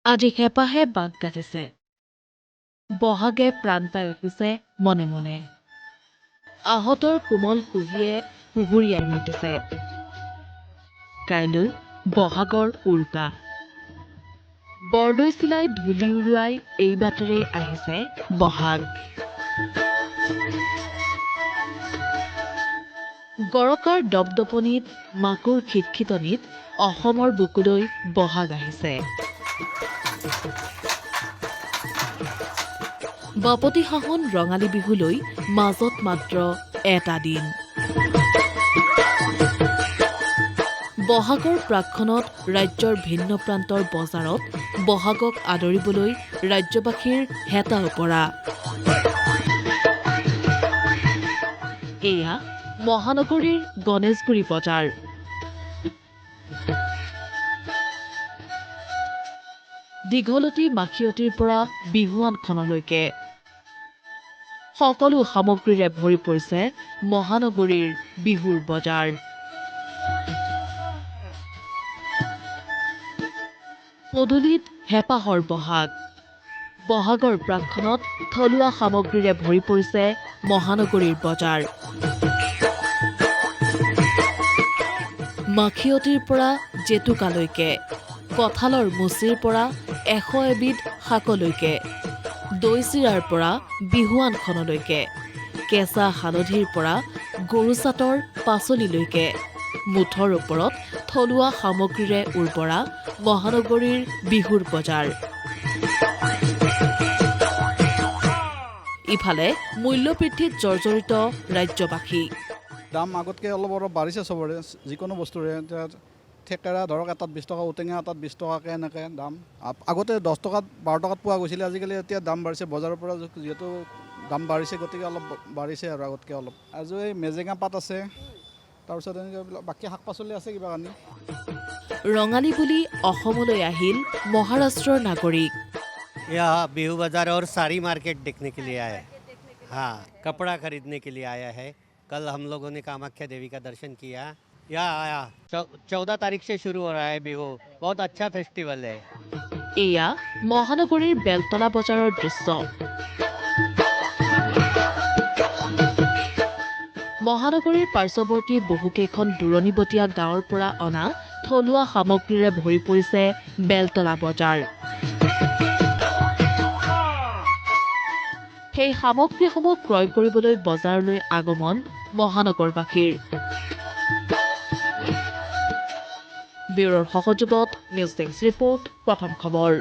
আজি হেঁপাহে বাক গাঠিছে বহাগে প্ৰাণ পাই উঠিছে মনে মনে আহতৰ কোমল কুহিয়ে সুগুৰিয়াই মাতিছে কাইলৈ বহাগৰ উৰুকা বৰদৈ চিলাই ধূলি উৰুৱাই এই বাটেৰে আহিছে বহাগ গৰকাৰ দপদপনিত মাকুৰ খিটখিটনিত অসমৰ বুকুলৈ বহাগ আহিছে বাপতি সাহোন ৰঙালী বিহুলৈ মাজত মাত্ৰ এটা দিন বহাগৰ প্ৰাকখনত ৰাজ্যৰ ভিন্ন প্ৰান্তৰ বজাৰত বহাগক আদৰিবলৈ ৰাজ্যবাসীৰ হেতা ওপৰা এয়া মহানগৰীৰ গণেশগুৰি বজাৰ দীঘলতী মাখিয়তীৰ পৰা বিহুৱানখনলৈকে সকলো সামগ্ৰীৰে ভৰি পৰিছে মহানগৰীৰ বিহুৰ বজাৰ পদূলিত হেঁপাহৰ বহাগৰ প্ৰাকখনত থলুৱা সামগ্ৰীৰে ভৰি পৰিছে মহানগৰীৰ বজাৰ মাখিয়তীৰ পৰা জেতুকালৈকে কঁঠালৰ মুচিৰ পৰা 100 এবিধ শাকলৈকে দৈ চিৰাৰ পৰা বিহুৱানখনলৈকে কেঁচা হালধিৰ পৰা গৰুচাটৰ পাচলিলৈকে মুঠৰ ওপৰত থলুৱা সামগ্ৰীৰে উৰ্বৰা মহানগৰীৰ বিহুৰ বজাৰ ইফালে মূল্যবৃদ্ধিত জৰ্জৰিত ৰাজ্যবাসী দাম আগতকৈ অলপ বাঢ়িছে চবৰে যিকোনো বস্তুৰে থেকেৰা ধৰক এটাত 20 টকা ঔটেঙা এটাত 20 টকাকৈ এনেকৈ দাম আগতে 10 টকাত 12 টকাত পোৱা গৈছিলে আজিকালি এতিয়া দাম বাঢ়িছে বজাৰৰ পৰা যিহেতু দাম বাঢ়িছে গতিকে অলপ বাঢ়িছে আৰু আগতকৈ অলপ আজি এই মেজেঙা পাত আছে তাৰপিছত এনেকৈ বাকী শাক পাচলি আছে কিবা কানি ৰঙালী বুলি অসমলৈ আহিল মহাৰাষ্ট্ৰৰ নাগৰিক यहाँ बिहू बाजार और साड़ी मार्केट देखने के लिए आया है हाँ कपड़ा खरीदने के लिए आया है कल हम लोगों ने कामाख्या देवी का दर्शन किया यहाँ आया 14 तारीख से शुरू हो रहा है बिहू बहुत अच्छा फेस्टिवल है এয়া মহানগৰীৰ বেলতলা বজাৰৰ দৃশ্য মহানগৰীৰ পাৰ্শ্বৱৰ্তী বহুকেইখন দূৰণিবতীয়া গাঁৱৰ পৰা অনা থলুৱা সামগ্ৰীৰে ভৰি পৰিছে বেলতলা বজাৰ সেই সামগ্ৰীসমূহ ক্ৰয় কৰিবলৈ বজাৰলৈ আগমন মহানগৰবাসীৰ ব্যুৰোৰ সহযোগত নিউজ ডেস্ক ৰিপৰ্ট প্ৰথম খবৰ